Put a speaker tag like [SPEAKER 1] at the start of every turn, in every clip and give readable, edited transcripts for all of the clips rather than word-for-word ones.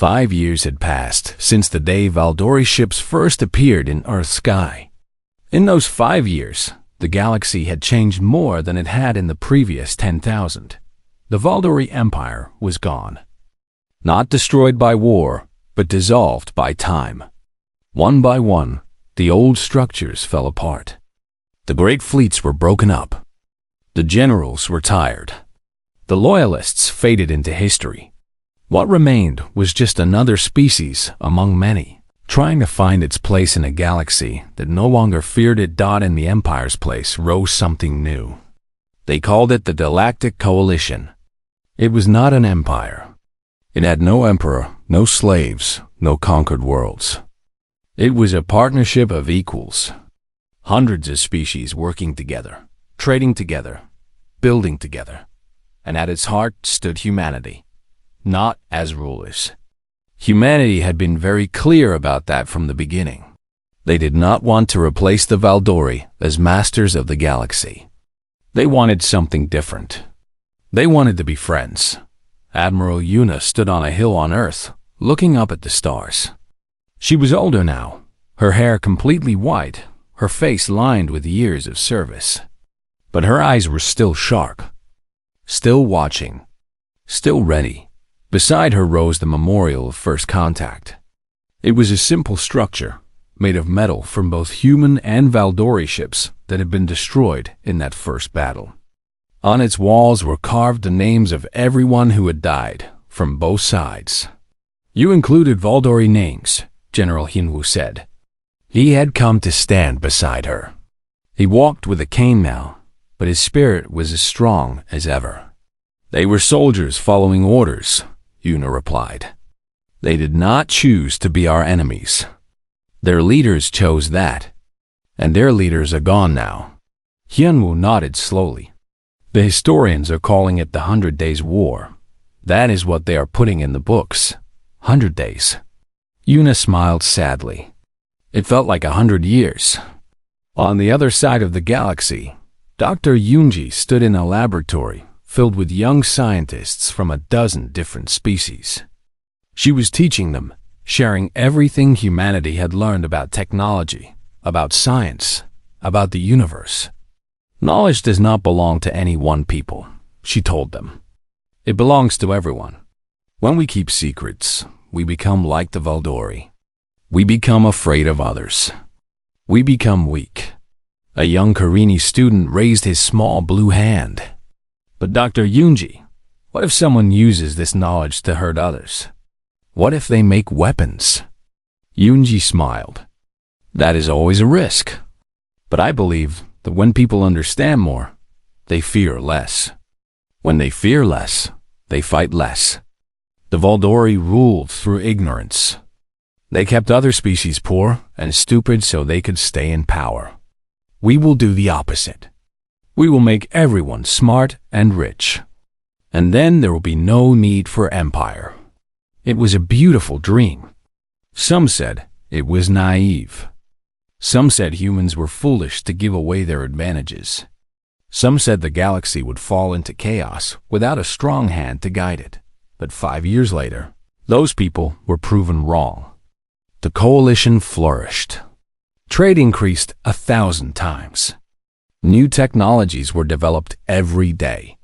[SPEAKER 1] 5 years had passed since the day Valdori ships first appeared in Earth's sky. In those 5 years, the galaxy had changed more than it had in the previous 10,000. The Valdori Empire was gone. Not destroyed by war, but dissolved by time. One by one, the old structures fell apart. The great fleets were broken up. The generals were tired. The loyalists faded into history. What remained was just another species among many, trying to find its place in a galaxy that no longer feared it. In the Empire's place rose something new. They called it the Galactic Coalition. It was not an empire. It had no emperor, no slaves, no conquered worlds. It was a partnership of equals. Hundreds of species working together, trading together, building together. And at its heart stood humanity. Not as rulers. Humanity had been very clear about that from the beginning. They did not want to replace the Valdori as masters of the galaxy. They wanted something different. They wanted to be friends. Admiral Una stood on a hill on Earth, looking up at the stars. She was older now, her hair completely white, her face lined with years of service. But her eyes were still sharp, still watching, still ready. Beside her rose the memorial of first contact. It was a simple structure, made of metal from both human and Valdori ships that had been destroyed in that first battle. On its walls were carved the names of everyone who had died, from both sides. You included Valdori names, General Hinwu said. He had come to stand beside her. He walked with a cane now, but his spirit was as strong as ever. They were soldiers following orders, Una replied. They did not choose to be our enemies. Their leaders chose that, and their leaders are gone now. Hyunwoo nodded slowly. The historians are calling it the 100 Days War. That is what they are putting in the books. 100 days. Una smiled sadly. It felt like 100 years. On the other side of the galaxy, Dr. Yoonji stood in a laboratory filled with young scientists from a dozen different species. She was teaching them, sharing everything humanity had learned about technology, about science, about the universe. Knowledge does not belong to any one people, she told them. It belongs to everyone. When we keep secrets, we become like the Valdori. We become afraid of others. We become weak. A young Karini student raised his small blue hand. But Dr. Yoonji, what if someone uses this knowledge to hurt others? What if they make weapons? Yoonji smiled. That is always a risk. But I believe that when people understand more, they fear less. When they fear less, they fight less. The Valdori ruled through ignorance. They kept other species poor and stupid so they could stay in power. We will do the opposite. We will make everyone smart and rich. And then there will be no need for empire. It was a beautiful dream. Some said it was naive. Some said humans were foolish to give away their advantages. Some said the galaxy would fall into chaos without a strong hand to guide it. But 5 years later, those people were proven wrong. The coalition flourished. Trade increased 1,000 times. New technologies were developed every day.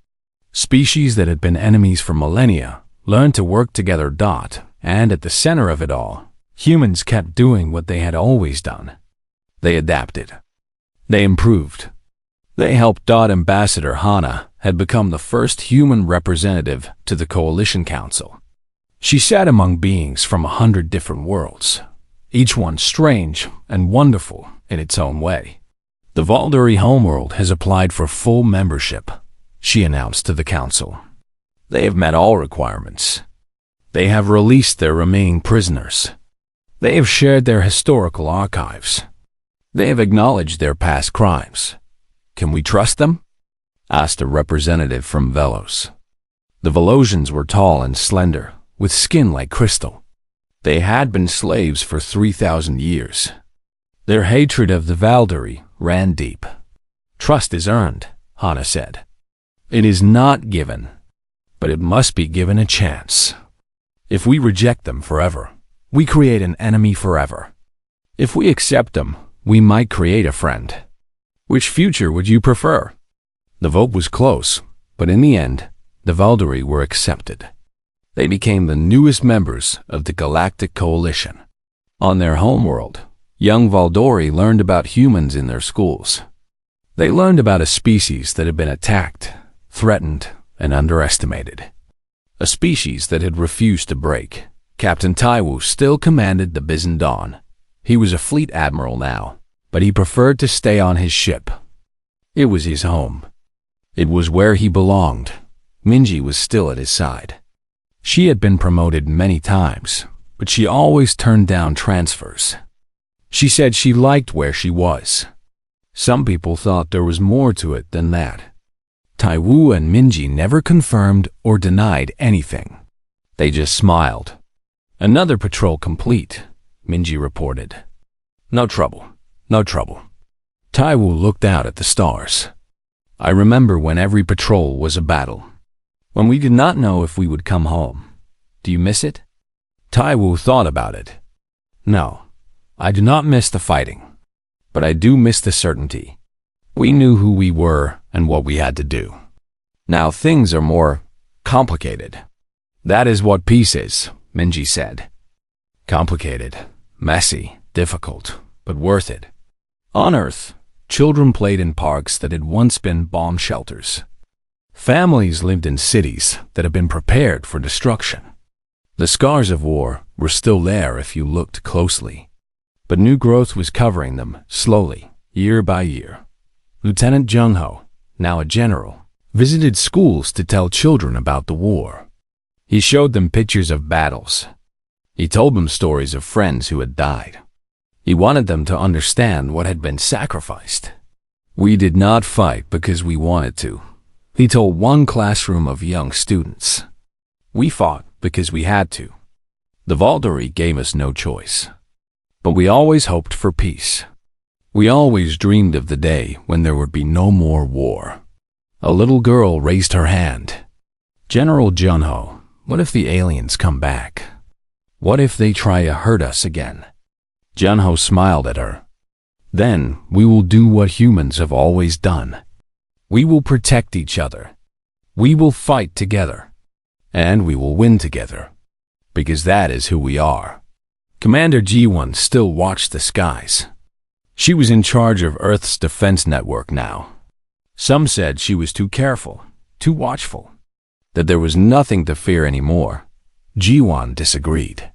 [SPEAKER 1] Species that had been enemies for millennia learned to work together. And at the center of it all, humans kept doing what they had always done. They adapted. They improved. They helped. Ambassador Hana had become the first human representative to the Coalition Council. She sat among beings from 100 different worlds, each one strange and wonderful in its own way. The Valdori homeworld has applied for full membership, she announced to the council. They have met all requirements. They have released their remaining prisoners. They have shared their historical archives. They have acknowledged their past crimes. Can we trust them? Asked a representative from Velos. The Velosians were tall and slender, with skin like crystal. They had been slaves for 3,000 years. Their hatred of the Valdori ran deep. Trust is earned, Hana said. It is not given, but it must be given a chance. If we reject them forever, we create an enemy forever. If we accept them, we might create a friend. Which future would you prefer? The vote was close, but in the end, the Valdori were accepted. They became the newest members of the Galactic Coalition. On their homeworld, young Valdori learned about humans in their schools. They learned about a species that had been attacked, threatened, and underestimated. A species that had refused to break. Captain Taiwu still commanded the Bison Dawn. He was a fleet admiral now, but he preferred to stay on his ship. It was his home. It was where he belonged. Minji was still at his side. She had been promoted many times, but she always turned down transfers. She said she liked where she was. Some people thought there was more to it than that. Taiwu and Minji never confirmed or denied anything. They just smiled. Another patrol complete, Minji reported. No trouble, no trouble. Taiwu looked out at the stars. I remember when every patrol was a battle. When we did not know if we would come home. Do you miss it? Taiwu thought about it. No, I do not miss the fighting. But I do miss the certainty. We knew who we were and what we had to do. Now things are more complicated. That is what peace is, Minji said. Complicated, messy, difficult, but worth it. On Earth, children played in parks that had once been bomb shelters. Families lived in cities that had been prepared for destruction. The scars of war were still there if you looked closely. But new growth was covering them slowly, year by year. Lieutenant Jung-ho, now a general, visited schools to tell children about the war. He showed them pictures of battles. He told them stories of friends who had died. He wanted them to understand what had been sacrificed. We did not fight because we wanted to, he told one classroom of young students. We fought because we had to. The Valdori gave us no choice. But we always hoped for peace. We always dreamed of the day when there would be no more war. A little girl raised her hand. General Junho, what if the aliens come back? What if they try to hurt us again? Junho smiled at her. Then we will do what humans have always done. We will protect each other. We will fight together. And we will win together. Because that is who we are. Commander G1 still watched the skies. She was in charge of Earth's defense network now. Some said she was too careful, too watchful, that there was nothing to fear anymore. G1 disagreed.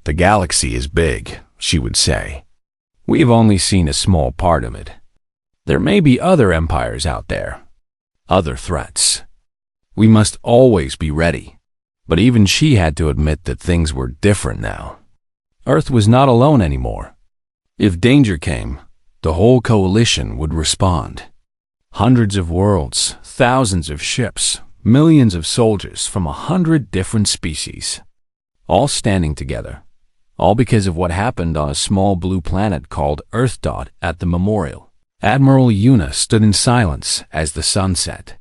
[SPEAKER 1] The galaxy is big, she would say. We have only seen a small part of it. There may be other empires out there, other threats. We must always be ready. But even she had to admit that things were different now. Earth was not alone anymore. If danger came, the whole coalition would respond. Hundreds of worlds, thousands of ships, millions of soldiers from 100 different species, all standing together, all because of what happened on a small blue planet called Earth Dot at the memorial. Admiral Yuna stood in silence as the sun set.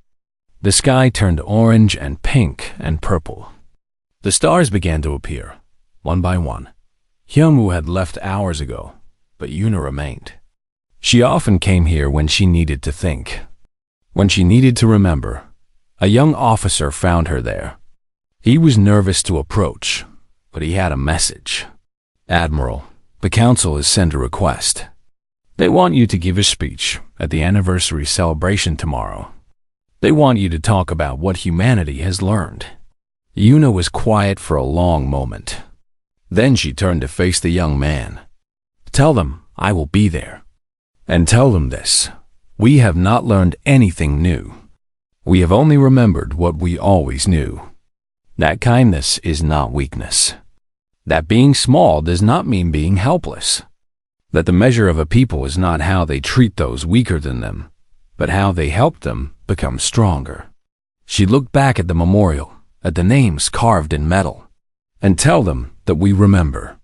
[SPEAKER 1] The sky turned orange and pink and purple. The stars began to appear, one by one. Hyunwoo had left hours ago, but Yuna remained. She often came here when she needed to think. When she needed to remember, a young officer found her there. He was nervous to approach, but he had a message. Admiral, the council has sent a request. They want you to give a speech at the anniversary celebration tomorrow. They want you to talk about what humanity has learned. Yuna was quiet for a long moment. Then she turned to face the young man. Tell them I will be there. And tell them this. We have not learned anything new. We have only remembered what we always knew. That kindness is not weakness. That being small does not mean being helpless. That the measure of a people is not how they treat those weaker than them, but how they help them become stronger. She looked back at the memorial, at the names carved in metal. And tell them that we remember.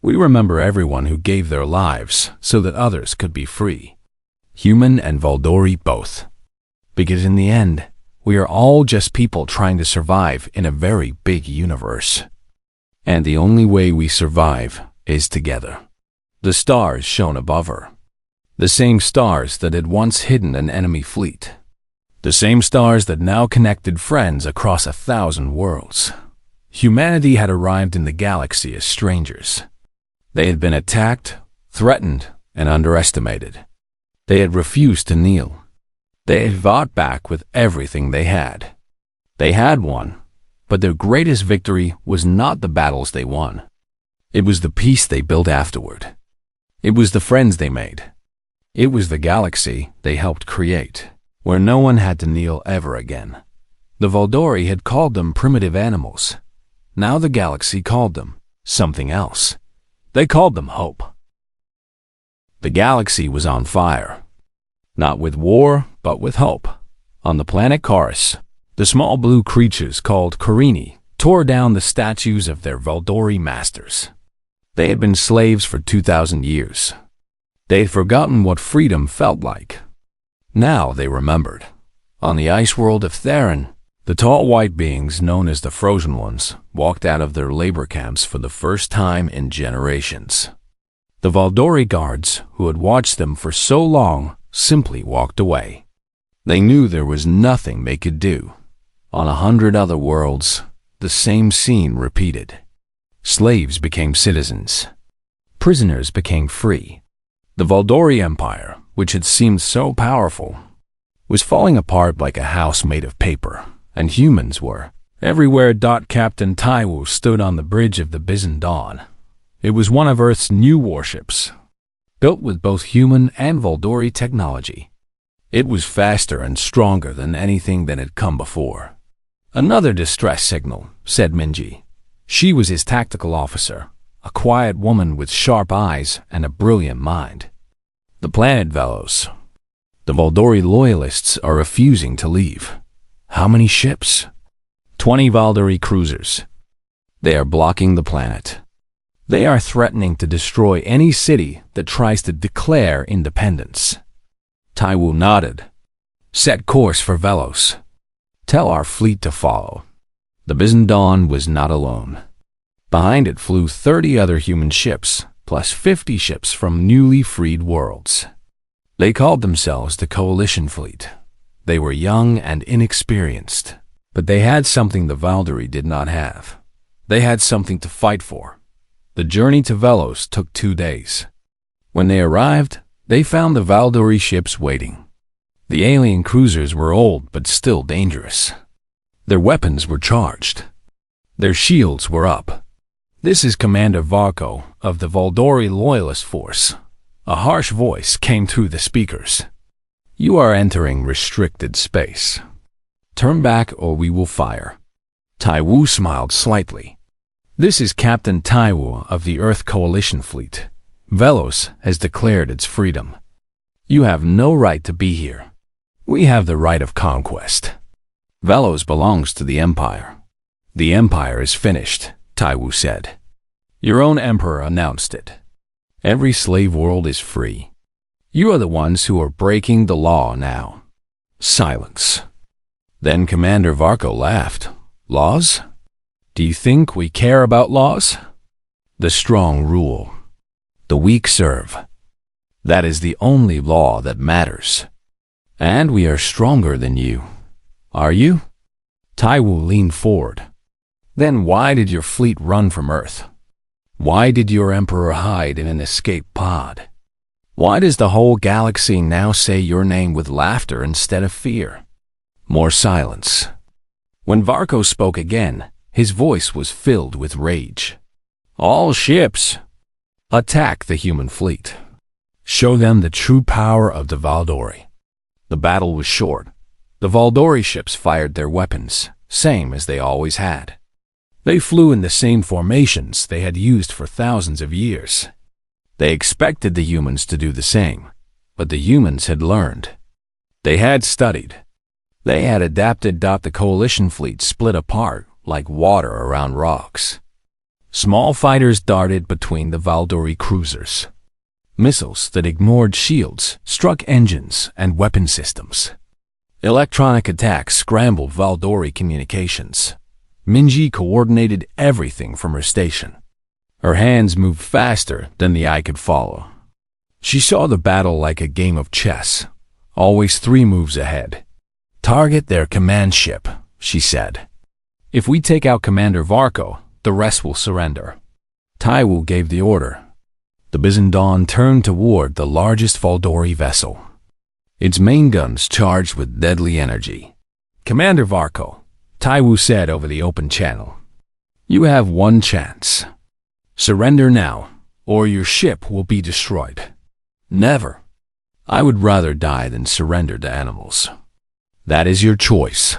[SPEAKER 1] We remember everyone who gave their lives so that others could be free. Human and Valdori both. Because in the end, we are all just people trying to survive in a very big universe. And the only way we survive is together. The stars shone above her. The same stars that had once hidden an enemy fleet. The same stars that now connected friends across 1,000 worlds. Humanity had arrived in the galaxy as strangers. They had been attacked, threatened, and underestimated. They had refused to kneel. They had fought back with everything they had. They had won, but their greatest victory was not the battles they won. It was the peace they built afterward. It was the friends they made. It was the galaxy they helped create, where no one had to kneel ever again. The Valdori had called them primitive animals. Now the galaxy called them something else. They called them hope. The galaxy was on fire. Not with war, but with hope. On the planet Chorus, the small blue creatures called Carini tore down the statues of their Valdori masters. They had been slaves for 2,000 years. They had forgotten what freedom felt like. Now they remembered. On the ice world of Theron, the tall white beings known as the Frozen Ones walked out of their labor camps for the first time in generations. The Valdori guards, who had watched them for so long, simply walked away. They knew there was nothing they could do. On 100 other worlds, the same scene repeated. Slaves became citizens. Prisoners became free. The Valdori Empire, which had seemed so powerful, was falling apart like a house made of paper, and humans were everywhere. Captain Taiwu stood on the bridge of the Bison Dawn. It was one of Earth's new warships, built with both human and Valdori technology. It was faster and stronger than anything that had come before. Another distress signal, said Minji. She was his tactical officer, a quiet woman with sharp eyes and a brilliant mind. The planet Velos. The Valdori loyalists are refusing to leave. How many ships? 20 Valdori cruisers. They are blocking the planet. They are threatening to destroy any city that tries to declare independence. Taiwu nodded. Set course for Velos. Tell our fleet to follow. The Bison Dawn was not alone. Behind it flew 30 other human ships, plus 50 ships from newly freed worlds. They called themselves the Coalition Fleet. They were young and inexperienced, but they had something the Valdori did not have. They had something to fight for. The journey to Velos took 2 days. When they arrived, they found the Valdori ships waiting. The alien cruisers were old but still dangerous. Their weapons were charged. Their shields were up. This is Commander Varko of the Valdori Loyalist Force. A harsh voice came through the speakers. You are entering restricted space. Turn back or we will fire. Taiwu smiled slightly. This is Captain Taiwu of the Earth Coalition Fleet. Velos has declared its freedom. You have no right to be here. We have the right of conquest. Velos belongs to the Empire. The Empire is finished, Taiwu said. Your own emperor announced it. Every slave world is free. You are the ones who are breaking the law now. Silence. Then Commander Varko laughed. Laws? Do you think we care about laws? The strong rule. The weak serve. That is the only law that matters. And we are stronger than you. Are you? Taiwu leaned forward. Then why did your fleet run from Earth? Why did your emperor hide in an escape pod? Why does the whole galaxy now say your name with laughter instead of fear? More silence. When Varko spoke again, his voice was filled with rage. All ships, attack the human fleet. Show them the true power of the Valdori. The battle was short. The Valdori ships fired their weapons, same as they always had. They flew in the same formations they had used for thousands of years. They expected the humans to do the same, but the humans had learned. They had studied. They had adapted. The coalition fleet split apart like water around rocks. Small fighters darted between the Valdori cruisers. Missiles that ignored shields struck engines and weapon systems. Electronic attacks scrambled Valdori communications. Minji coordinated everything from her station. Her hands moved faster than the eye could follow. She saw the battle like a game of chess, always 3 moves ahead. "Target their command ship," she said. "If we take out Commander Varko, the rest will surrender." Taiwu gave the order. The Bizendon turned toward the largest Valdori vessel, its main guns charged with deadly energy. "Commander Varko," Taiwu said over the open channel, "you have one chance. Surrender now, or your ship will be destroyed." "Never. I would rather die than surrender to animals." "That is your choice."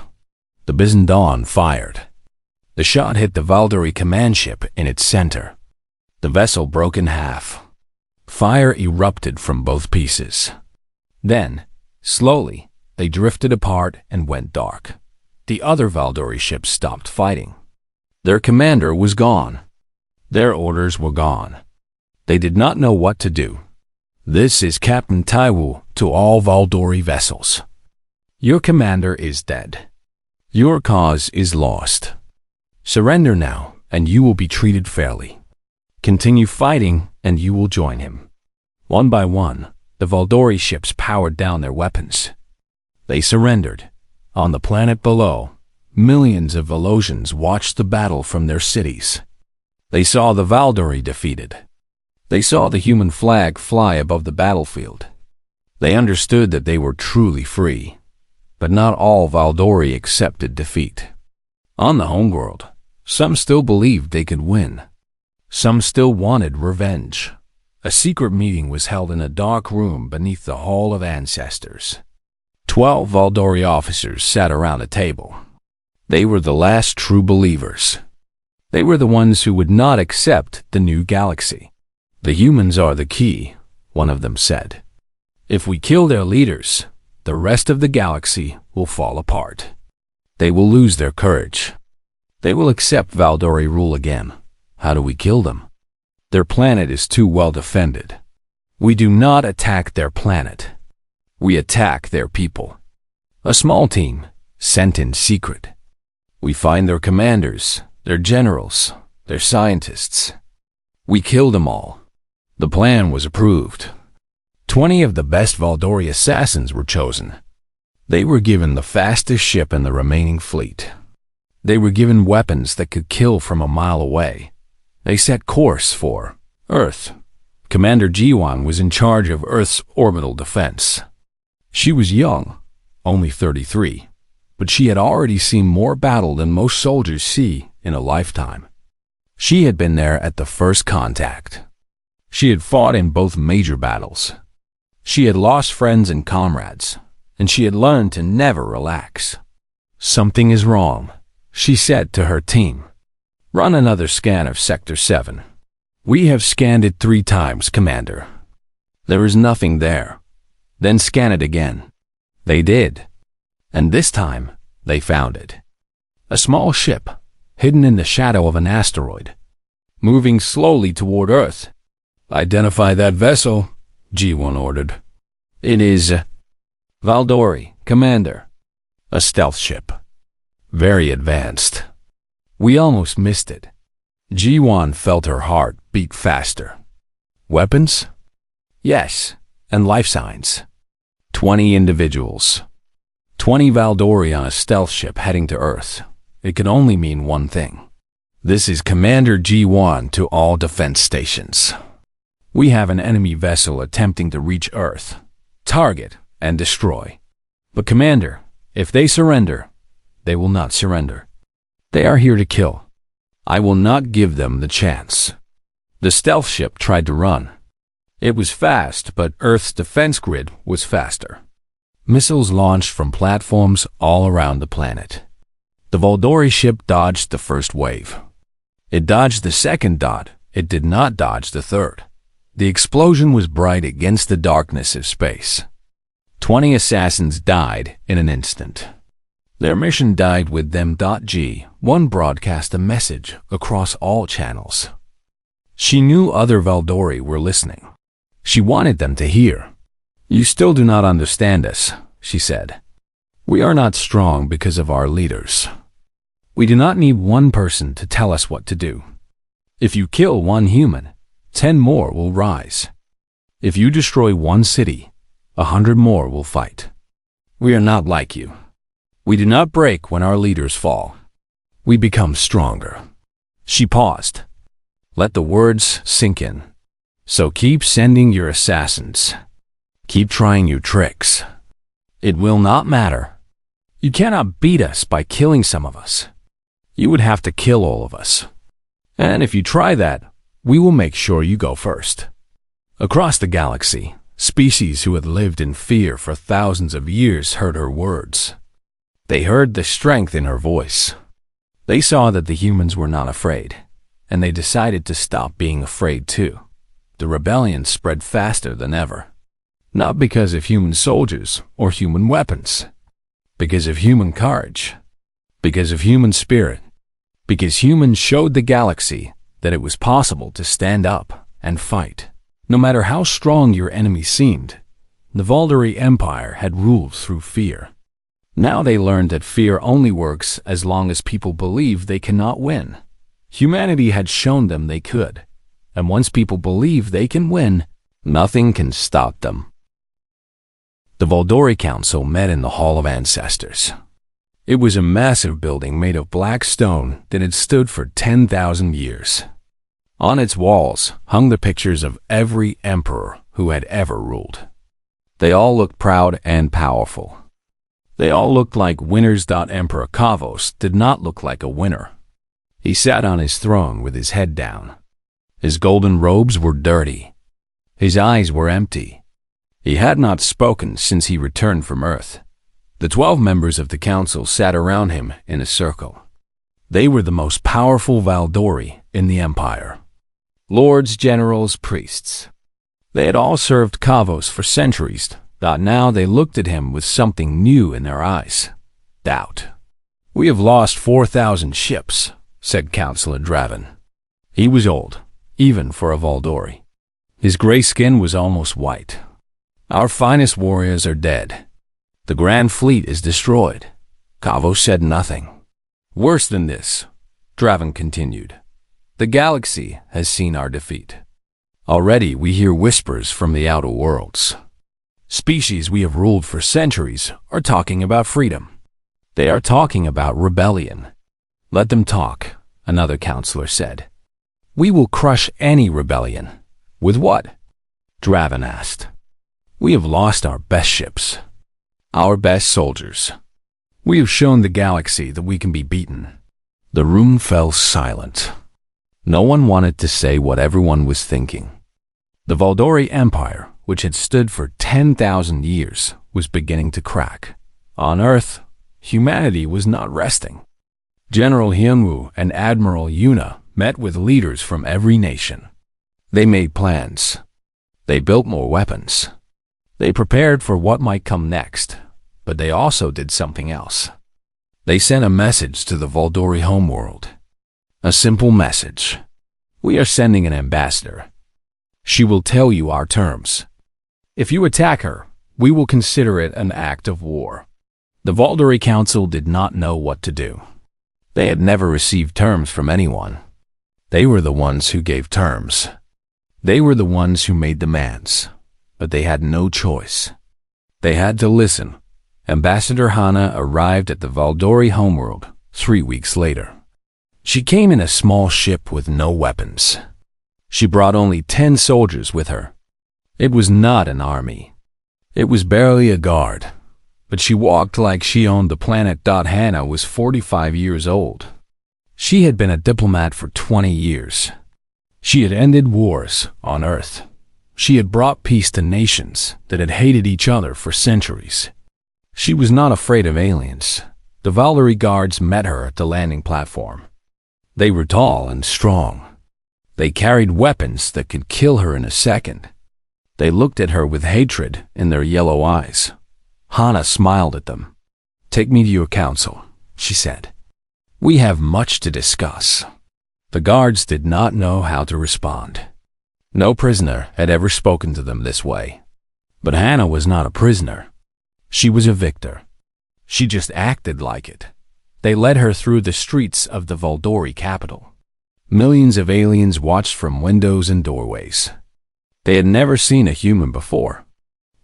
[SPEAKER 1] The Bizendon fired. The shot hit the Valdori command ship in its center. The vessel broke in half. Fire erupted from both pieces. Then, slowly, they drifted apart and went dark. The other Valdori ships stopped fighting. Their commander was gone. Their orders were gone. They did not know what to do. "This is Captain Taiwu to all Valdori vessels. Your commander is dead. Your cause is lost. Surrender now, and you will be treated fairly. Continue fighting, and you will join him." One by one, the Valdori ships powered down their weapons. They surrendered. On the planet below, millions of Velosians watched the battle from their cities. They saw the Valdori defeated. They saw the human flag fly above the battlefield. They understood that they were truly free. But not all Valdori accepted defeat. On the homeworld, some still believed they could win. Some still wanted revenge. A secret meeting was held in a dark room beneath the Hall of Ancestors. 12 Valdori officers sat around a table. They were the last true believers. They were the ones who would not accept the new galaxy. "The humans are the key," one of them said. "If we kill their leaders, the rest of the galaxy will fall apart. They will lose their courage. They will accept Valdori rule again. How do we kill them? Their planet is too well defended. We do not attack their planet. We attack their people. A small team, sent in secret. We find their commanders, their generals, their scientists. We kill them all." The plan was approved. 20 of the best Valdori assassins were chosen. They were given the fastest ship in the remaining fleet. They were given weapons that could kill from a mile away. They set course for Earth. Commander Jiwan was in charge of Earth's orbital defense. She was young, only 33, but she had already seen more battle than most soldiers see in a lifetime. She had been there at the first contact. She had fought in both major battles. She had lost friends and comrades, and she had learned to never relax. "Something is wrong," she said to her team. "Run another scan of Sector 7. "We have scanned it 3 times, Commander." "There is nothing there." "Then scan it again." They did. And this time, they found it. A small ship, hidden in the shadow of an asteroid, moving slowly toward Earth. "Identify that vessel," G1 ordered. "It is Valdori, Commander." "A stealth ship. Very advanced." "We almost missed it." G1 felt her heart beat faster. "Weapons?" "Yes, and life signs." 20 individuals. 20 Valdori on a stealth ship heading to Earth. It could only mean one thing. "This is Commander G1 to all defense stations. We have an enemy vessel attempting to reach Earth. Target and destroy. But Commander, if they surrender, they will not surrender. They are here to kill. I will not give them the chance." The stealth ship tried to run. It was fast, but Earth's defense grid was faster. Missiles launched from platforms all around the planet. The Valdori ship dodged the first wave. It dodged the second dot. It did not dodge the third. The explosion was bright against the darkness of space. 20 assassins died in an instant. Their mission died with them. G1 broadcast a message across all channels. She knew other Valdori were listening. She wanted them to hear. "You still do not understand us," she said. "We are not strong because of our leaders. We do not need one person to tell us what to do. If you kill one human, 10 more will rise. If you destroy one city, 100 more will fight. We are not like you. We do not break when our leaders fall. We become stronger." She paused. Let the words sink in. "So keep sending your assassins. Keep trying your tricks. It will not matter. You cannot beat us by killing some of us. You would have to kill all of us. And if you try that, we will make sure you go first." Across the galaxy, species who had lived in fear for thousands of years heard her words. They heard the strength in her voice. They saw that the humans were not afraid, and they decided to stop being afraid too. The rebellion spread faster than ever. Not because of human soldiers or human weapons. Because of human courage. Because of human spirit. Because humans showed the galaxy that it was possible to stand up and fight. No matter how strong your enemy seemed, the Valdori Empire had ruled through fear. Now they learned that fear only works as long as people believe they cannot win. Humanity had shown them they could, and once people believe they can win, nothing can stop them. The Valdori Council met in the Hall of Ancestors. It was a massive building made of black stone that had stood for 10,000 years. On its walls hung the pictures of every emperor who had ever ruled. They all looked proud and powerful. They all looked like winners. Emperor Kavos did not look like a winner. He sat on his throne with his head down. His golden robes were dirty. His eyes were empty. He had not spoken since he returned from Earth. The 12 members of the council sat around him in a circle. They were the most powerful Valdori in the empire. Lords, generals, priests. They had all served Kavos for centuries. Now they looked at him with something new in their eyes. Doubt. "We have lost 4,000 ships," said Councillor Draven. He was old, even for a Valdori. His gray skin was almost white. "Our finest warriors are dead. The Grand Fleet is destroyed." Kavos said nothing. "Worse than this," Draven continued. "The galaxy has seen our defeat. Already we hear whispers from the outer worlds. Species we have ruled for centuries are talking about freedom. They are talking about rebellion." "Let them talk," another counselor said. "We will crush any rebellion." "With what?" Draven asked. "We have lost our best ships, our best soldiers. We have shown the galaxy that we can be beaten." The room fell silent. No one wanted to say what everyone was thinking. The Valdori Empire, which had stood for 10,000 years, was beginning to crack. On Earth, humanity was not resting. General Hyunwoo and Admiral Yuna met with leaders from every nation. They made plans. They built more weapons. They prepared for what might come next, but they also did something else. They sent a message to the Valdori homeworld. A simple message. "We are sending an ambassador. She will tell you our terms. If you attack her, we will consider it an act of war." The Valdori Council did not know what to do. They had never received terms from anyone. They were the ones who gave terms. They were the ones who made demands. But they had no choice. They had to listen. Ambassador Hana arrived at the Valdori homeworld 3 weeks later. She came in a small ship with no weapons. She brought only 10 soldiers with her. It was not an army. It was barely a guard. But she walked like she owned the planet. Hana was 45 years old. She had been a diplomat for 20 years. She had ended wars on Earth. She had brought peace to nations that had hated each other for centuries. She was not afraid of aliens. The Valdori guards met her at the landing platform. They were tall and strong. They carried weapons that could kill her in a second. They looked at her with hatred in their yellow eyes. Hana smiled at them. "Take me to your council," she said. "We have much to discuss." The guards did not know how to respond. No prisoner had ever spoken to them this way. But Hana was not a prisoner. She was a victor. She just acted like it. They led her through the streets of the Valdori capital. Millions of aliens watched from windows and doorways. They had never seen a human before.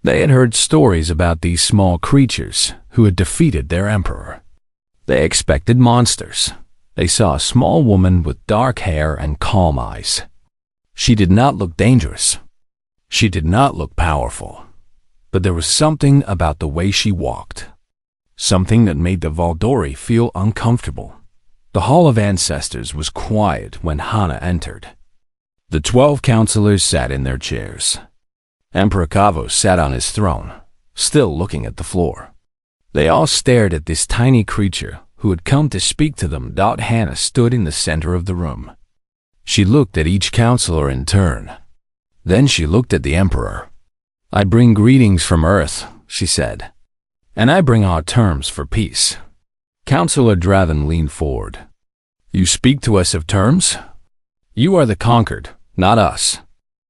[SPEAKER 1] They had heard stories about these small creatures who had defeated their emperor. They expected monsters. They saw a small woman with dark hair and calm eyes. She did not look dangerous. She did not look powerful. But there was something about the way she walked. Something that made the Valdori feel uncomfortable. The Hall of Ancestors was quiet when Hana entered. The 12 counselors sat in their chairs. Emperor Kavos sat on his throne, still looking at the floor. They all stared at this tiny creature who had come to speak to them. Hana stood in the center of the room. She looked at each counselor in turn. Then she looked at the emperor. "I bring greetings from Earth," she said. "And I bring our terms for peace." Counselor Draven leaned forward. "You speak to us of terms? You are the conquered, not us."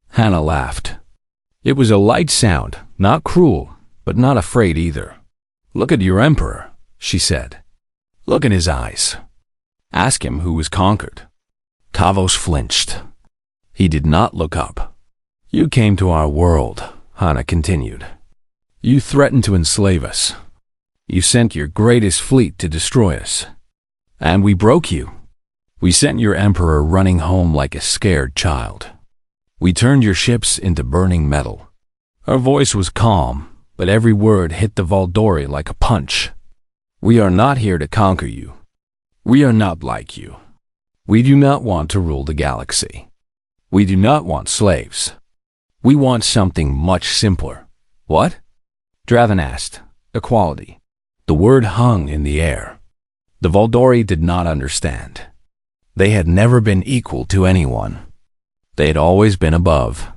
[SPEAKER 1] Hana laughed. It was a light sound, not cruel, but not afraid either. "Look at your emperor," she said. "Look in his eyes. Ask him who was conquered." Kavos flinched. He did not look up. "You came to our world," Hana continued. "You threatened to enslave us. You sent your greatest fleet to destroy us. And we broke you. We sent your emperor running home like a scared child. We turned your ships into burning metal." Her voice was calm, but every word hit the Valdori like a punch. "We are not here to conquer you. We are not like you. We do not want to rule the galaxy. We do not want slaves. We want something much simpler." "What?" Draven asked. "Equality." The word hung in the air. The Valdori did not understand. They had never been equal to anyone. They had always been above.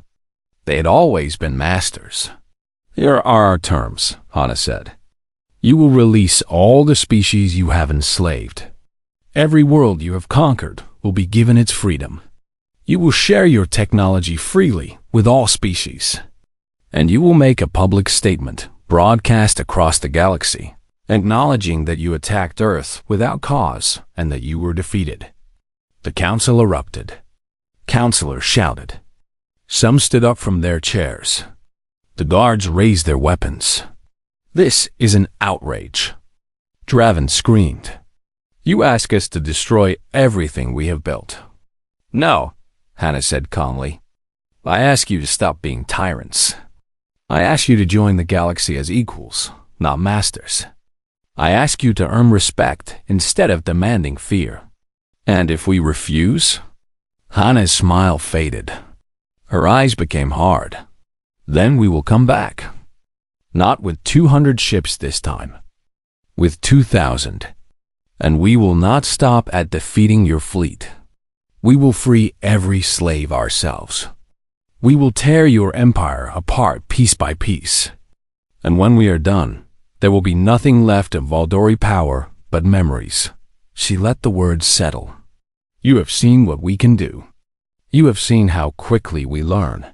[SPEAKER 1] They had always been masters. "Here are our terms," Hana said. "You will release all the species you have enslaved. Every world you have conquered will be given its freedom. You will share your technology freely with all species. And you will make a public statement broadcast across the galaxy, acknowledging that you attacked Earth without cause and that you were defeated." The council erupted. Counselors shouted. Some stood up from their chairs. The guards raised their weapons. "This is an outrage," Draven screamed. "You ask us to destroy everything we have built." "No," Hana said calmly. "I ask you to stop being tyrants. I ask you to join the galaxy as equals, not masters. I ask you to earn respect instead of demanding fear. And if we refuse?" Hana's smile faded. Her eyes became hard. "Then we will come back. Not with 200 ships this time. With 2,000. And we will not stop at defeating your fleet. We will free every slave ourselves. We will tear your empire apart piece by piece. And when we are done, there will be nothing left of Valdori power but memories." She let the words settle. "You have seen what we can do. You have seen how quickly we learn.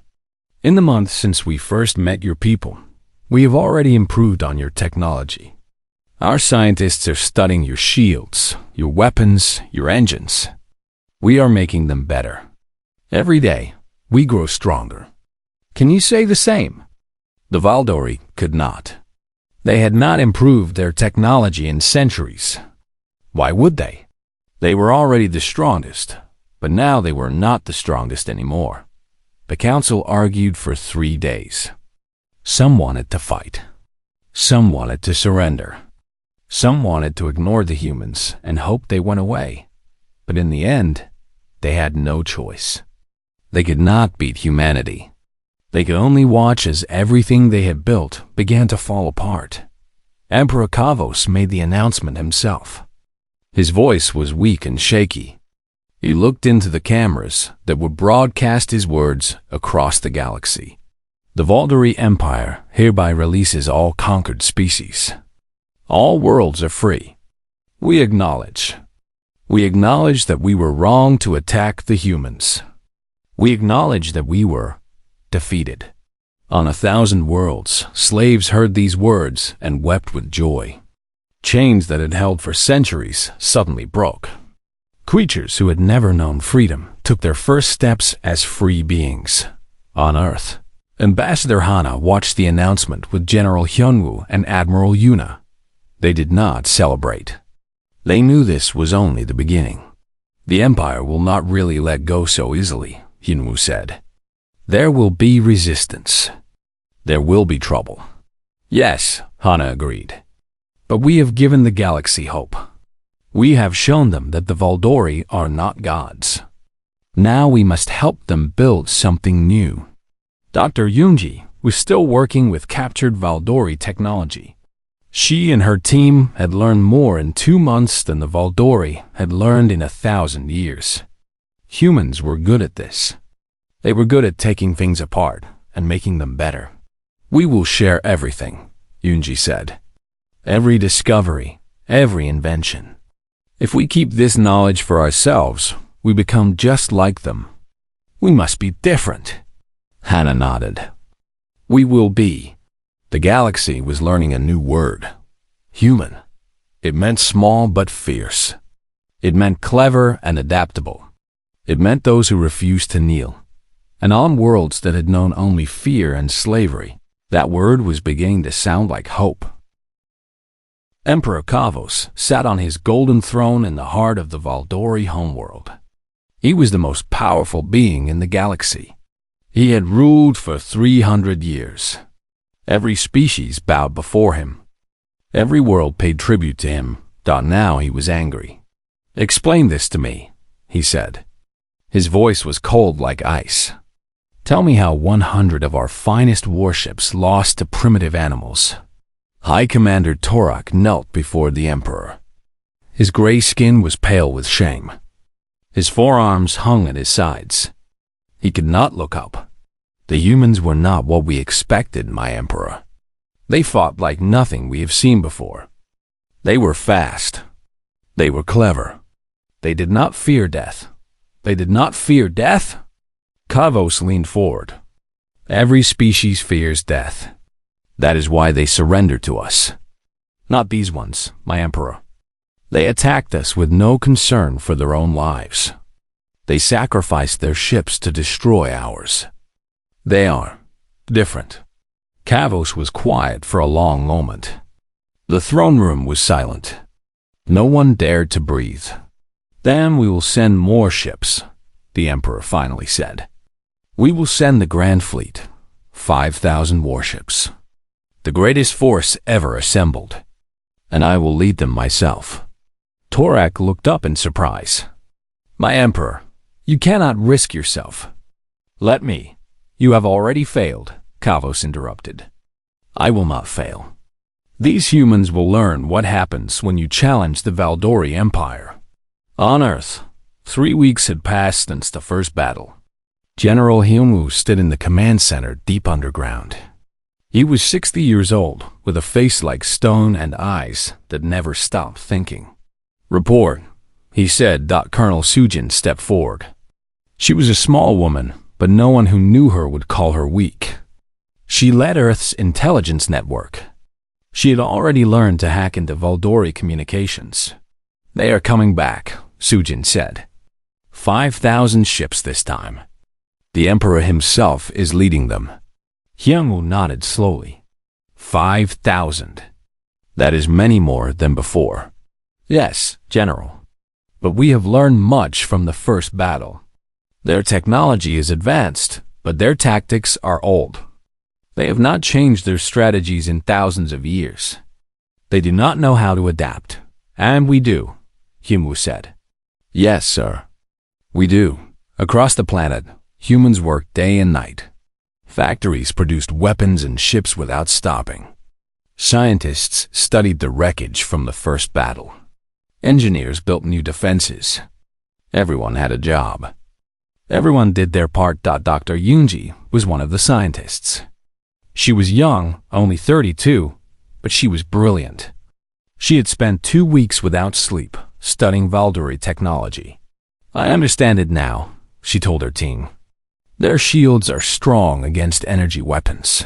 [SPEAKER 1] In the months since we first met your people, we have already improved on your technology. Our scientists are studying your shields, your weapons, your engines. We are making them better. Every day, we grow stronger. Can you say the same?" The Valdori could not. They had not improved their technology in centuries. Why would they? They were already the strongest, but now they were not the strongest anymore. The council argued for 3 days. Some wanted to fight. Some wanted to surrender. Some wanted to ignore the humans and hope they went away. But in the end, they had no choice. They could not beat humanity. They could only watch as everything they had built began to fall apart. Emperor Kavos made the announcement himself. His voice was weak and shaky. He looked into the cameras that would broadcast his words across the galaxy. "The Valdori Empire hereby releases all conquered species. All worlds are free. We acknowledge. We acknowledge that we were wrong to attack the humans. We acknowledge that we were defeated." On 1,000 worlds, slaves heard these words and wept with joy. Chains that had held for centuries suddenly broke. Creatures who had never known freedom took their first steps as free beings on Earth. Ambassador Hana watched the announcement with General Hyunwoo and Admiral Yuna. They did not celebrate. They knew this was only the beginning. The Empire will not really let go so easily, Hyunwoo said. There will be resistance. There will be trouble. Yes, Hana agreed. But we have given the galaxy hope. We have shown them that the Valdori are not gods. Now we must help them build something new. Dr. Yoonji was still working with captured Valdori technology. She and her team had learned more in 2 months than the Valdori had learned in 1,000 years. Humans were good at this. They were good at taking things apart and making them better. We will share everything, Yoonji said. Every discovery, every invention. If we keep this knowledge for ourselves, we become just like them. We must be different. Hana nodded. We will be. The galaxy was learning a new word. Human. It meant small but fierce. It meant clever and adaptable. It meant those who refused to kneel. And on worlds that had known only fear and slavery, that word was beginning to sound like hope. Emperor Kavos sat on his golden throne in the heart of the Valdori homeworld. He was the most powerful being in the galaxy. He had ruled for 300 years. Every species bowed before him. Every world paid tribute to him. Now he was angry. Explain this to me, he said. His voice was cold like ice. Tell me how 100 of our finest warships lost to primitive animals. High Commander Torak knelt before the Emperor. His gray skin was pale with shame. His forearms hung at his sides. He could not look up. The humans were not what we expected, my Emperor. They fought like nothing we have seen before. They were fast. They were clever. They did not fear death. They did not fear death? Kavos leaned forward. Every species fears death. That is why they surrendered to us. Not these ones, my Emperor. They attacked us with no concern for their own lives. They sacrificed their ships to destroy ours. They are different. Kavos was quiet for a long moment. The throne room was silent. No one dared to breathe. Then we will send more ships, the Emperor finally said. We will send the Grand Fleet, 5,000 warships. The greatest force ever assembled, and I will lead them myself. Torak looked up in surprise. My Emperor, you cannot risk yourself. Let me. You have already failed, Kavos interrupted. I will not fail. These humans will learn what happens when you challenge the Valdori Empire. On Earth, 3 weeks had passed since the first battle. General Hyunwoo stood in the command center deep underground. He was 60 years old, with a face like stone and eyes that never stopped thinking. Report, he said. Colonel Sujin stepped forward. She was a small woman, but no one who knew her would call her weak. She led Earth's intelligence network. She had already learned to hack into Valdori communications. They are coming back, Sujin said. 5,000 ships this time. The Emperor himself is leading them. Hyunwoo nodded slowly. 5,000. That is many more than before. Yes, General. But we have learned much from the first battle. Their technology is advanced, but their tactics are old. They have not changed their strategies in thousands of years. They do not know how to adapt. And we do, Hyunwoo said. Yes, sir. We do. Across the planet, humans work day and night. Factories produced weapons and ships without stopping. Scientists studied the wreckage from the first battle. Engineers built new defenses. Everyone had a job. Everyone did their part. Dr. Yoonji was one of the scientists. She was young, only 32, but she was brilliant. She had spent 2 weeks without sleep, studying Valdori technology. I understand it now, she told her team. Their shields are strong against energy weapons,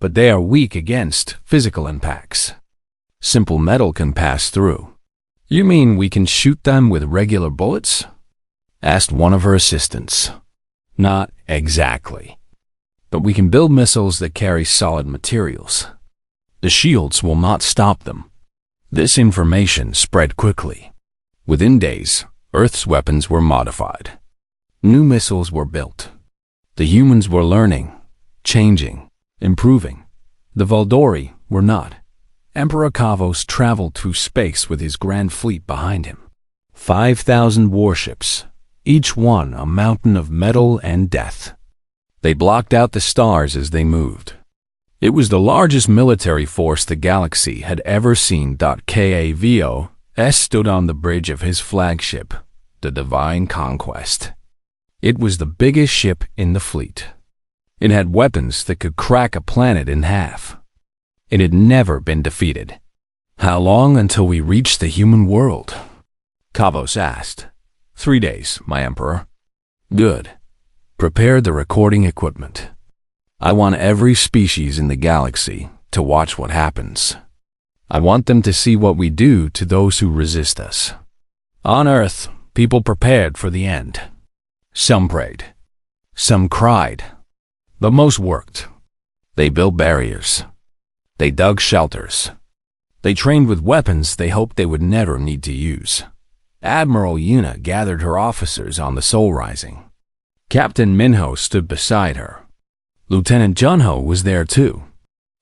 [SPEAKER 1] but they are weak against physical impacts. Simple metal can pass through. You mean we can shoot them with regular bullets? Asked one of her assistants. Not exactly. But we can build missiles that carry solid materials. The shields will not stop them. This information spread quickly. Within days, Earth's weapons were modified. New missiles were built. The humans were learning, changing, improving. The Valdori were not. Emperor Kavos traveled through space with his grand fleet behind him. 5,000 warships, each one a mountain of metal and death. They blocked out the stars as they moved. It was the largest military force the galaxy had ever seen. Kavos stood on the bridge of his flagship, the Divine Conquest. It was the biggest ship in the fleet. It had weapons that could crack a planet in half. It had never been defeated. How long until we reached the human world? Kavos asked. 3 days, my emperor. Good. Prepare the recording equipment. I want every species in the galaxy to watch what happens. I want them to see what we do to those who resist us. On Earth, people prepared for the end. Some prayed. Some cried. But most worked. They built barriers. They dug shelters. They trained with weapons they hoped they would never need to use. Admiral Yuna gathered her officers on the Sol Rising. Captain Minho stood beside her. Lieutenant Junho was there too.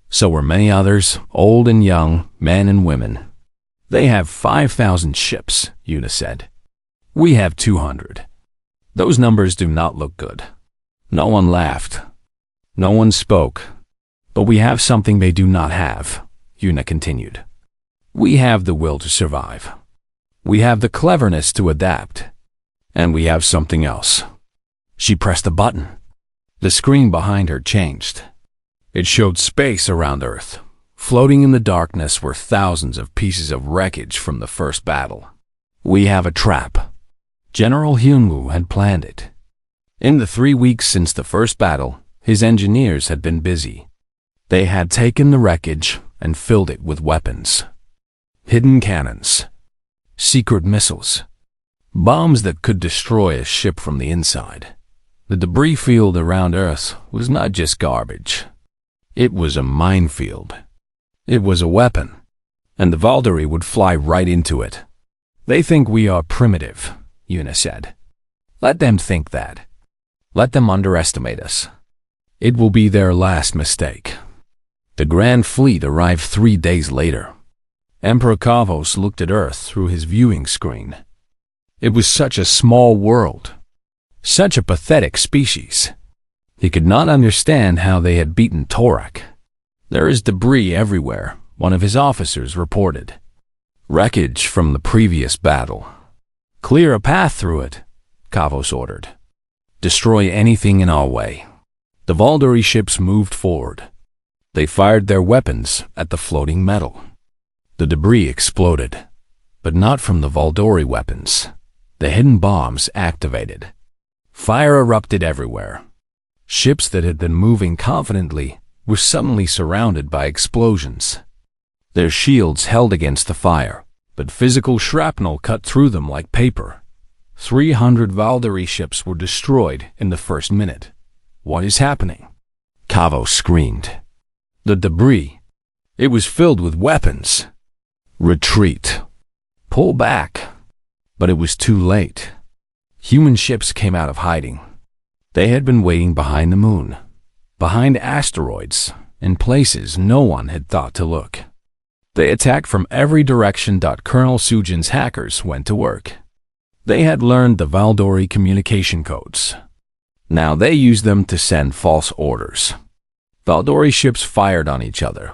[SPEAKER 1] So were many others, old and young, men and women. They have 5,000 ships, Yuna said. We have 200. Those numbers do not look good. No one laughed. No one spoke. But we have something they do not have, Yuna continued. We have the will to survive. We have the cleverness to adapt. And we have something else. She pressed a button. The screen behind her changed. It showed space around Earth. Floating in the darkness were thousands of pieces of wreckage from the first battle. We have a trap. General Hyunwoo had planned it. In the 3 weeks since the first battle, his engineers had been busy. They had taken the wreckage and filled it with weapons. Hidden cannons. Secret missiles. Bombs that could destroy a ship from the inside. The debris field around Earth was not just garbage. It was a minefield. It was a weapon. And the Valdori would fly right into it. They think we are primitive, Yuna said. Let them think that. Let them underestimate us. It will be their last mistake. The Grand Fleet arrived 3 days later. Emperor Kavos looked at Earth through his viewing screen. It was such a small world. Such a pathetic species. He could not understand how they had beaten Torak. There is debris everywhere, one of his officers reported. Wreckage from the previous battle. Clear a path through it, Kavos ordered. Destroy anything in our way. The Valdori ships moved forward. They fired their weapons at the floating metal. The debris exploded, but not from the Valdori weapons. The hidden bombs activated. Fire erupted everywhere. Ships that had been moving confidently were suddenly surrounded by explosions. Their shields held against the fire, but physical shrapnel cut through them like paper. 300 Valdori ships were destroyed in the first minute. What is happening? Kavos screamed. The debris. It was filled with weapons. Retreat. Pull back. But it was too late. Human ships came out of hiding. They had been waiting behind the moon, behind asteroids, in places no one had thought to look. They attacked from every direction. Colonel Sujin's hackers went to work. They had learned the Valdori communication codes. Now they used them to send false orders. Valdori ships fired on each other.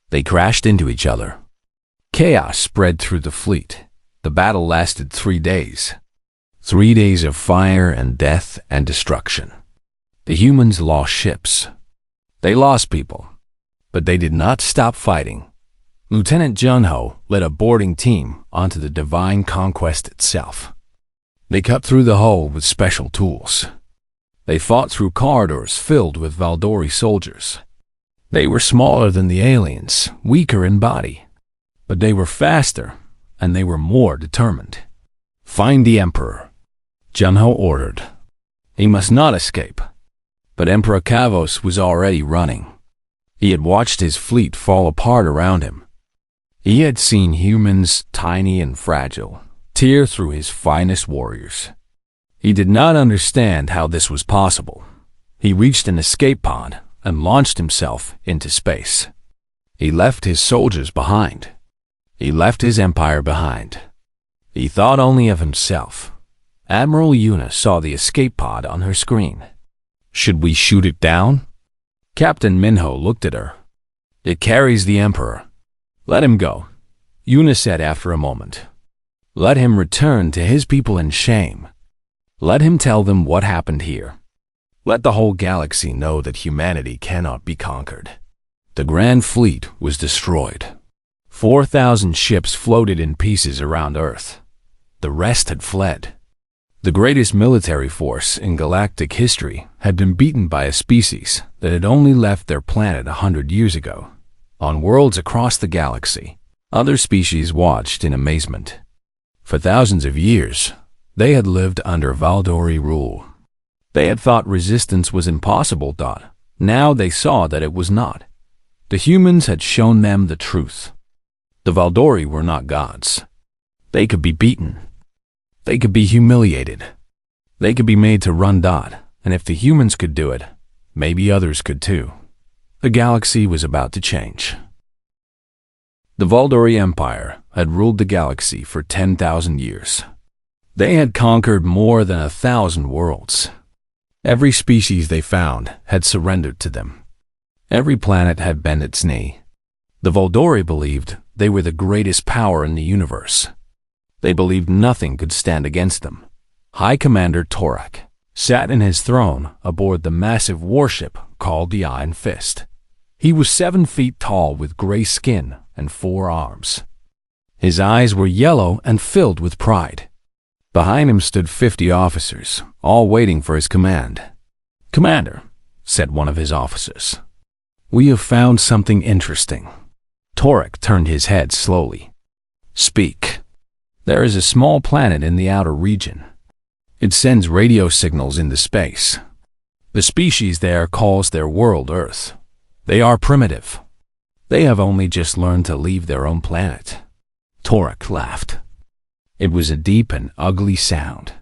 [SPEAKER 1] They crashed into each other. Chaos spread through the fleet. The battle lasted 3 days. 3 days of fire and death and destruction. The humans lost ships. They lost people. But they did not stop fighting. Lieutenant Junho led a boarding team onto the Divine Conquest itself. They cut through the hull with special tools. They fought through corridors filled with Valdori soldiers. They were smaller than the aliens, weaker in body. But they were faster, and they were more determined. "Find the Emperor," Junho ordered. He must not escape. But Emperor Kavos was already running. He had watched his fleet fall apart around him. He had seen humans, tiny and fragile, tear through his finest warriors. He did not understand how this was possible. He reached an escape pod and launched himself into space. He left his soldiers behind. He left his empire behind. He thought only of himself. Admiral Yuna saw the escape pod on her screen. "Should we shoot it down?" Captain Minho looked at her. "It carries the Emperor. Let him go," Yuna said after a moment. "Let him return to his people in shame. Let him tell them what happened here. Let the whole galaxy know that humanity cannot be conquered." The Grand Fleet was destroyed. 4,000 ships floated in pieces around Earth. The rest had fled. The greatest military force in galactic history had been beaten by a species that had only left their planet 100 years ago. On worlds across the galaxy, other species watched in amazement. For thousands of years, they had lived under Valdori rule. They had thought resistance was impossible. Now they saw that it was not. The humans had shown them the truth. The Valdori were not gods. They could be beaten. They could be humiliated. They could be made to run. And if the humans could do it, maybe others could too. The galaxy was about to change. The Valdori Empire had ruled the galaxy for 10,000 years. They had conquered more than 1,000 worlds. Every species they found had surrendered to them. Every planet had bent its knee. The Valdori believed they were the greatest power in the universe. They believed nothing could stand against them. High Commander Torak sat in his throne aboard the massive warship called the Iron Fist. He was 7 feet tall with gray skin and 4 arms. His eyes were yellow and filled with pride. Behind him stood 50 officers, all waiting for his command. "Commander," said one of his officers, "we have found something interesting." Torak turned his head slowly. "Speak." "There is a small planet in the outer region. It sends radio signals into space. The species there calls their world Earth. They are primitive. They have only just learned to leave their own planet." Torak laughed. It was a deep and ugly sound.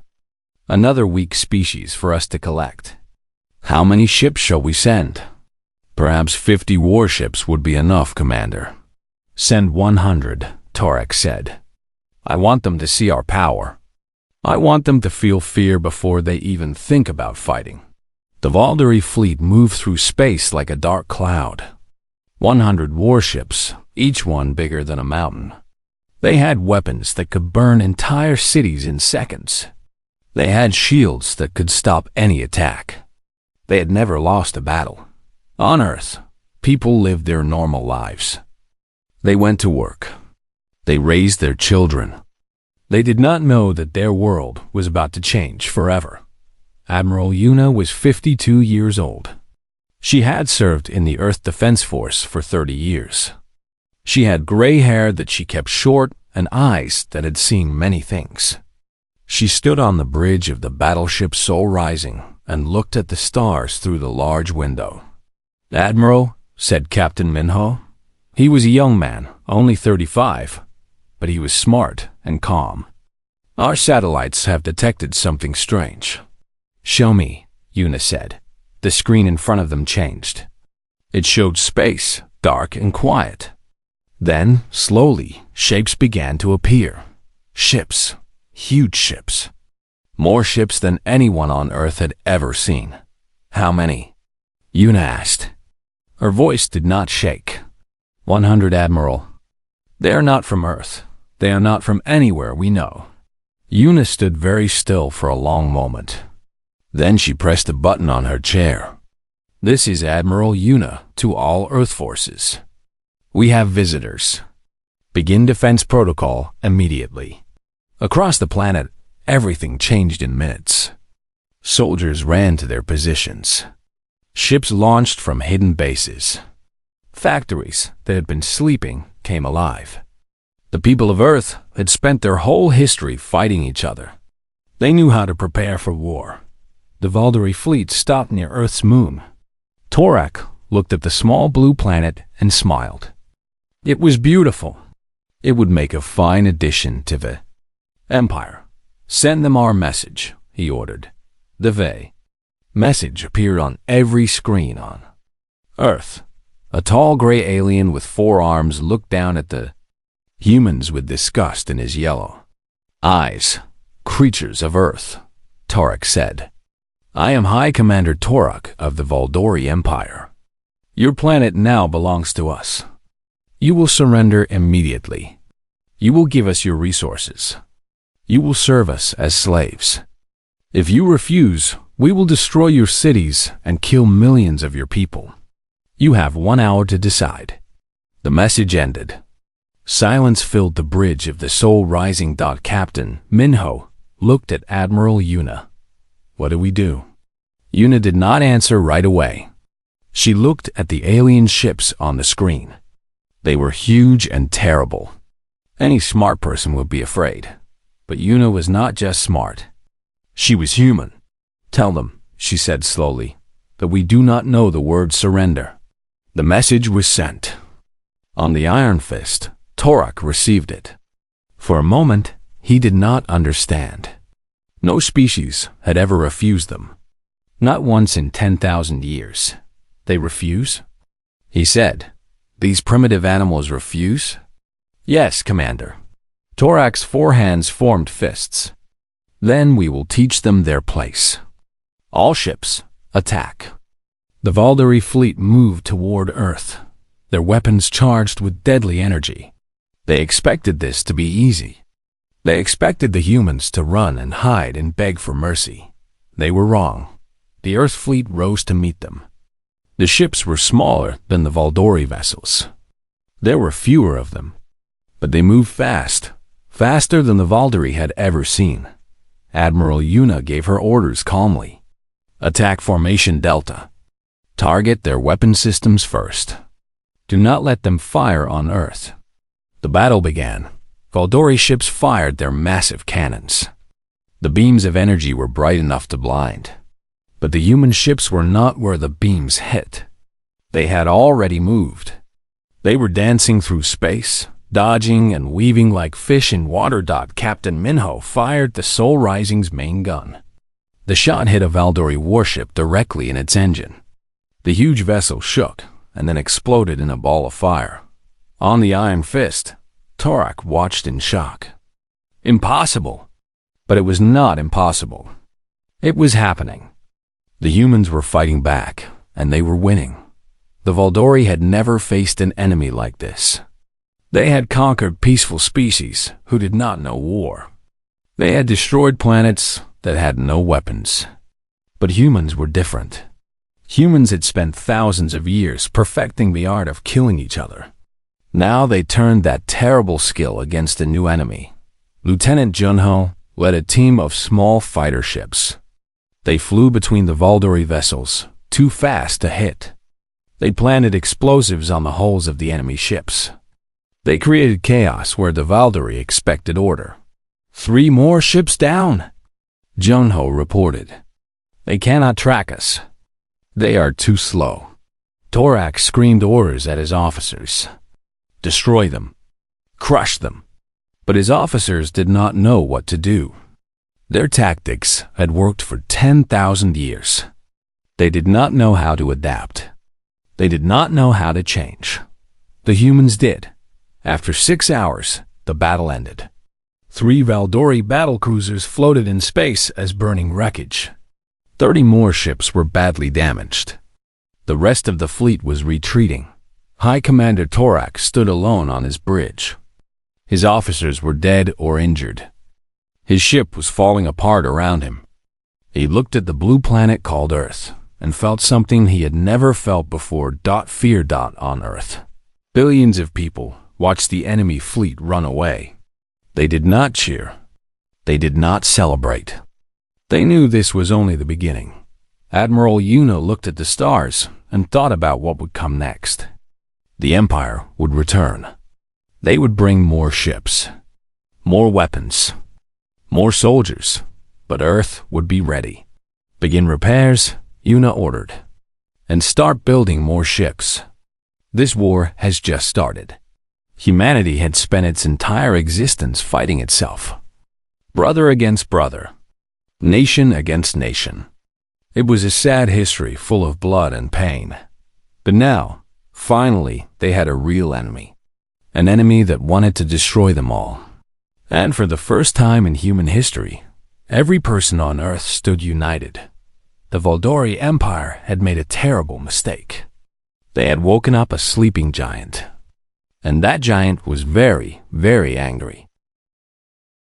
[SPEAKER 1] "Another weak species for us to collect. How many ships shall we send?" "Perhaps 50 warships would be enough, Commander." "Send 100, Torak said. "I want them to see our power. I want them to feel fear before they even think about fighting." The Valdori fleet moved through space like a dark cloud. 100 warships, each one bigger than a mountain. They had weapons that could burn entire cities in seconds. They had shields that could stop any attack. They had never lost a battle. On Earth, people lived their normal lives. They went to work. They raised their children. They did not know that their world was about to change forever. Admiral Yuna was 52 years old. She had served in the Earth Defense Force for 30 years. She had gray hair that she kept short and eyes that had seen many things. She stood on the bridge of the battleship Sol Rising and looked at the stars through the large window. "Admiral," said Captain Minho. He was a young man, only 35, but he was smart and calm. "Our satellites have detected something strange." "Show me," Yuna said. The screen in front of them changed. It showed space, dark and quiet. Then, slowly, shapes began to appear. Ships. Huge ships. More ships than anyone on Earth had ever seen. "How many?" Yuna asked. Her voice did not shake. 100, Admiral. They are not from Earth. They are not from anywhere we know." Yuna stood very still for a long moment. Then she pressed a button on her chair. "This is Admiral Yuna to all Earth forces. We have visitors. Begin defense protocol immediately." Across the planet, everything changed in minutes. Soldiers ran to their positions. Ships launched from hidden bases. Factories that had been sleeping came alive. The people of Earth had spent their whole history fighting each other. They knew how to prepare for war. The Valdori fleet stopped near Earth's moon. Torak looked at the small blue planet and smiled. It was beautiful. It would make a fine addition to the Empire. Send them our message, he ordered. The message appeared on every screen on Earth. A tall gray alien with 4 arms looked down at the humans with disgust in his yellow eyes. Creatures of Earth, Torak said. I am High Commander Torak of the Valdori Empire. Your planet now belongs to us. You will surrender immediately. You will give us your resources. You will serve us as slaves. If you refuse, we will destroy your cities and kill millions of your people. You have 1 hour to decide. The message ended. Silence filled the bridge of the Soul Rising. Captain Minho looked at Admiral Yuna. What do we do? Yuna did not answer right away. She looked at the alien ships on the screen. They were huge and terrible. Any smart person would be afraid. But Yuna was not just smart. She was human. Tell them, she said slowly, that we do not know the word surrender. The message was sent. On the Iron Fist, Torak received it. For a moment, he did not understand. No species had ever refused them. Not once in 10,000 years. They refuse? He said, these primitive animals refuse? Yes, Commander. Torak's 4 hands formed fists. Then we will teach them their place. All ships, attack. The Valdori fleet moved toward Earth, their weapons charged with deadly energy. They expected this to be easy. They expected the humans to run and hide and beg for mercy. They were wrong. The Earth fleet rose to meet them. The ships were smaller than the Valdori vessels. There were fewer of them, but they moved fast, faster than the Valdori had ever seen. Admiral Yuna gave her orders calmly. Attack Formation Delta. Target their weapon systems first. Do not let them fire on Earth. The battle began. Valdori ships fired their massive cannons. The beams of energy were bright enough to blind. But the human ships were not where the beams hit. They had already moved. They were dancing through space, dodging and weaving like fish in water. Captain Minho fired the Soul Rising's main gun. The shot hit a Valdori warship directly in its engine. The huge vessel shook and then exploded in a ball of fire. On the Iron Fist, Torak watched in shock. Impossible! But it was not impossible. It was happening. The humans were fighting back, and they were winning. The Valdori had never faced an enemy like this. They had conquered peaceful species who did not know war. They had destroyed planets that had no weapons. But humans were different. Humans had spent thousands of years perfecting the art of killing each other. Now they turned that terrible skill against a new enemy. Lieutenant Junho led a team of small fighter ships. They flew between the Valdori vessels, too fast to hit. They planted explosives on the hulls of the enemy ships. They created chaos where the Valdori expected order. 3 more ships down, Junho reported. They cannot track us. They are too slow. Torak screamed orders at his officers. Destroy them. Crush them. But his officers did not know what to do. Their tactics had worked for 10,000 years. They did not know how to adapt. They did not know how to change. The humans did. After 6 hours, the battle ended. 3 Valdori battlecruisers floated in space as burning wreckage. 30 more ships were badly damaged. The rest of the fleet was retreating. High Commander Torak stood alone on his bridge. His officers were dead or injured. His ship was falling apart around him. He looked at the blue planet called Earth and felt something he had never felt before. Fear. On Earth. Billions of people watched the enemy fleet run away. They did not cheer. They did not celebrate. They knew this was only the beginning. Admiral Yuna looked at the stars and thought about what would come next. The Empire would return. They would bring more ships, more weapons, more soldiers, but Earth would be ready. Begin repairs, Una ordered, and start building more ships. This war has just started. Humanity had spent its entire existence fighting itself. Brother against brother, nation against nation. It was a sad history full of blood and pain. But now, finally, they had a real enemy. An enemy that wanted to destroy them all. And for the first time in human history, every person on Earth stood united. The Valdori Empire had made a terrible mistake. They had woken up a sleeping giant. And that giant was very, very angry.